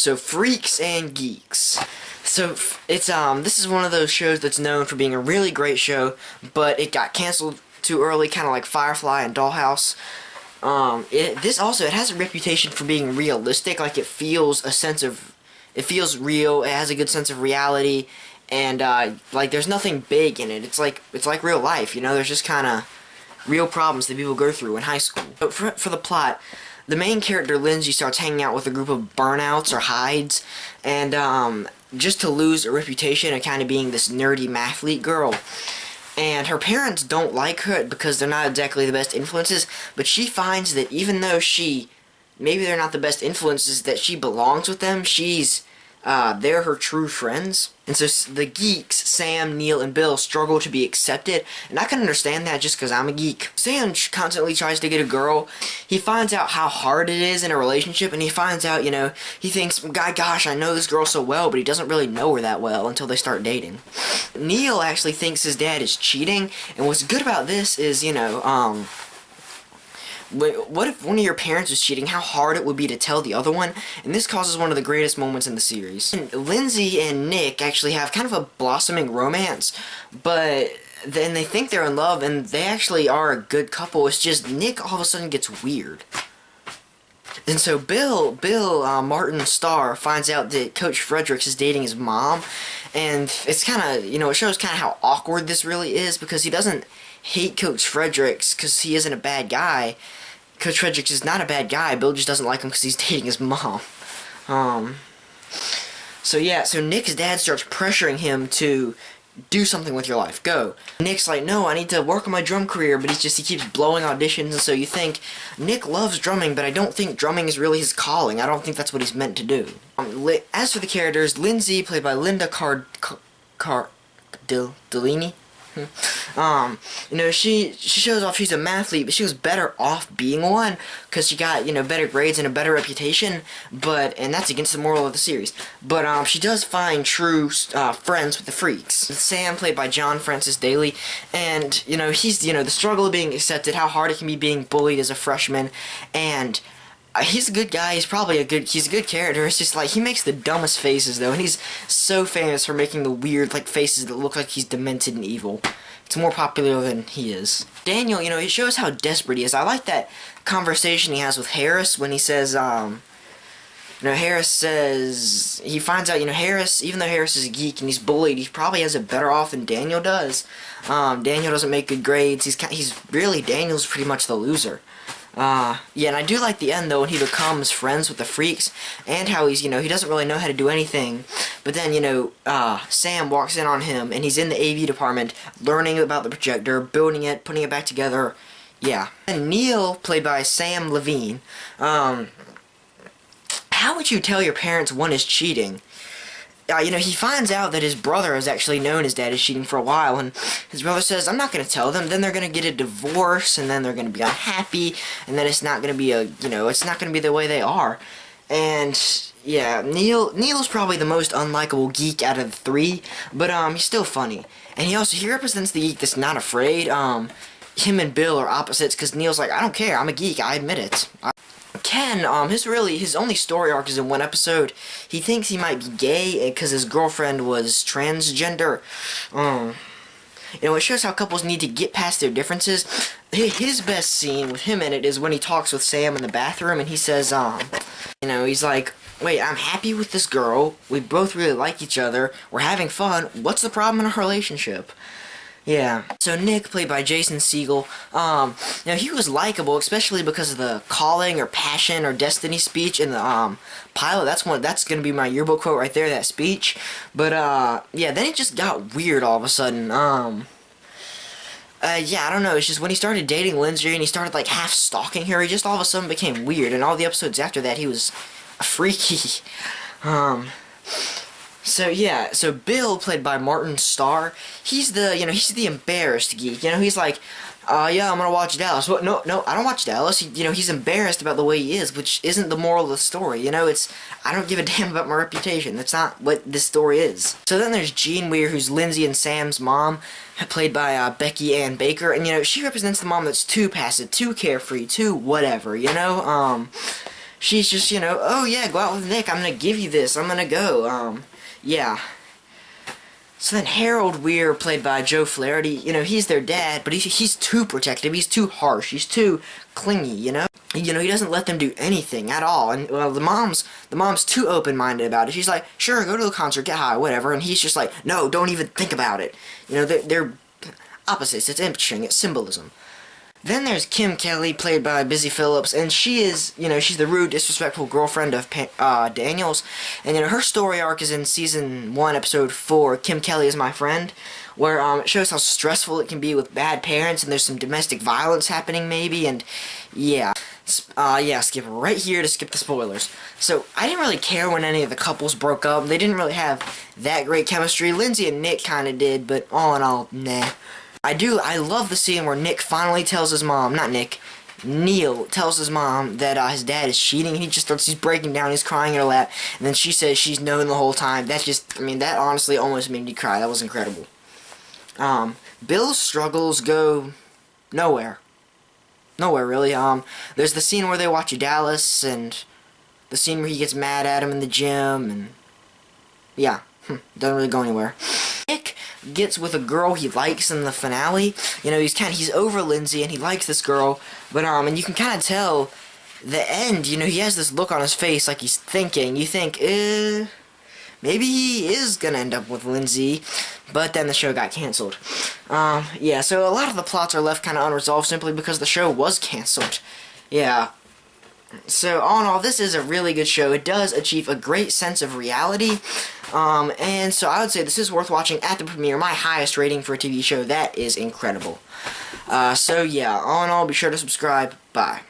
So Freaks and Geeks. So it's this is one of those shows that's known for being a really great show, but it got canceled too early, kind of like Firefly and Dollhouse. It has a reputation for being realistic. Like it feels real. It has a good sense of reality, and like there's nothing big in it. It's like real life. You know, there's just kind of real problems that people go through in high school. But for the plot, the main character, Lindsay, starts hanging out with a group of burnouts or hides, and just to lose a reputation of kind of being this nerdy mathlete girl. And her parents don't like her because they're not exactly the best influences, but she finds that even though maybe they're not the best influences, that she belongs with them. They're her true friends. And so the geeks, Sam, Neil, and Bill, struggle to be accepted, and I can understand that just because I'm a geek. Sam constantly tries to get a girl. He finds out how hard it is in a relationship, and he finds out, he thinks, gosh, I know this girl so well, but he doesn't really know her that well until they start dating. Neil actually thinks his dad is cheating, and what's good about this is, what if one of your parents was cheating? How hard it would be to tell the other one, and this causes one of the greatest moments in the series. And Lindsay and Nick actually have kind of a blossoming romance, but then they think they're in love, and they actually are a good couple. It's just Nick all of a sudden gets weird. And so Bill Martin Starr finds out that Coach Fredericks is dating his mom, and it's kind of, it shows kind of how awkward this really is, because he doesn't hate Coach Fredericks because he isn't a bad guy. Coach Fredericks is not a bad guy. Bill just doesn't like him because he's dating his mom. So Nick's dad starts pressuring him to do something with your life. Go. Nick's like, no, I need to work on my drum career, but he keeps blowing auditions, and so you think Nick loves drumming, but I don't think drumming is really his calling. I don't think that's what he's meant to do. As for the characters, Lindsay, played by Linda Cardellini. She shows off she's a mathlete, but she was better off being one because she got, better grades and a better reputation, and that's against the moral of the series. But she does find true friends with the freaks. Sam, played by John Francis Daly, and he's the struggle of being accepted, how hard it can be being bullied as a freshman, and he's a good guy. He's a good character. It's just like he makes the dumbest faces though, and he's so famous for making the weird faces that look like he's demented and evil. It's more popular than he is. Daniel, it shows how desperate he is. I like that conversation he has with Harris when he says, Harris says, he finds out, Harris, even though Harris is a geek and he's bullied, he probably has it better off than Daniel does. Daniel doesn't make good grades. Daniel's pretty much the loser. And I do like the end though when he becomes friends with the freaks, and how he's, he doesn't really know how to do anything, but then, Sam walks in on him, and he's in the AV department, learning about the projector, building it, putting it back together, yeah. And Neil, played by Sam Levine, how would you tell your parents one is cheating? He finds out that his brother has actually known his dad is cheating for a while, and his brother says, I'm not going to tell them, then they're going to get a divorce, and then they're going to be unhappy, and then it's not going to be it's not going to be the way they are. And, yeah, Neil's probably the most unlikable geek out of the three, but, he's still funny. And he represents the geek that's not afraid. Him and Bill are opposites, because Neil's like, I don't care, I'm a geek, I admit it. Ken, his only story arc is in one episode. He thinks he might be gay because his girlfriend was transgender. It shows how couples need to get past their differences. His best scene with him in it is when he talks with Sam in the bathroom, and he says, he's like, wait, I'm happy with this girl. We both really like each other. We're having fun. What's the problem in our relationship? Yeah. So Nick, played by Jason Segel, he was likable, especially because of the calling or passion or destiny speech in the pilot. That's gonna be my yearbook quote right there, that speech. But then it just got weird all of a sudden. I don't know. It's just when he started dating Lindsay and he started half stalking her, he just all of a sudden became weird. And all the episodes after that, he was freaky. So Bill, played by Martin Starr, he's the embarrassed geek. He's like, yeah, I'm gonna watch Dallas. What? No, I don't watch Dallas. He's embarrassed about the way he is, which isn't the moral of the story. I don't give a damn about my reputation. That's not what this story is. So then there's Jean Weir, who's Lindsay and Sam's mom, played by Becky Ann Baker, and she represents the mom that's too passive, too carefree, too whatever. she's just, you know, oh yeah, go out with Nick, I'm gonna give you this, I'm gonna go, yeah. So then Harold Weir, played by Joe Flaherty, you know, he's their dad, but he's too protective, he's too harsh, he's too clingy, you know? You know, he doesn't let them do anything at all, and, well, the mom's too open-minded about it. She's like, sure, go to the concert, get high, whatever, and he's just like, no, don't even think about it. You know, they're opposites, it's interesting, it's symbolism. Then there's Kim Kelly, played by Busy Phillips, and she is, you know, she's the rude, disrespectful girlfriend of Daniels, and, you know, her story arc is in Season 1, Episode 4, Kim Kelly is My Friend, where, it shows how stressful it can be with bad parents, and there's some domestic violence happening, maybe, and, yeah. Yeah, skip right here to skip the spoilers. So, I didn't really care when any of the couples broke up, they didn't really have that great chemistry. Lindsay and Nick kinda did, but all in all, nah. I love the scene where Nick finally tells his mom, not Nick, Neil tells his mom that his dad is cheating, and he's breaking down, he's crying in her lap, and then she says she's known the whole time. That just, I mean, that honestly almost made me cry. That was incredible. Bill's struggles go nowhere. Nowhere, really. There's the scene where they watch Dallas, and the scene where he gets mad at him in the gym, and yeah, doesn't really go anywhere. Nick gets with a girl he likes in the finale. You know, he's over Lindsay and he likes this girl, but and you can kind of tell the end, you know, he has this look on his face like he's thinking. You think, maybe he is gonna end up with Lindsay, but then the show got canceled. Yeah, so a lot of the plots are left kind of unresolved simply because the show was canceled. Yeah. So, all in all, this is a really good show. It does achieve a great sense of reality, and so I would say this is worth watching at the premiere. My highest rating for a TV show. That is incredible. So, yeah, all in all, be sure to subscribe. Bye.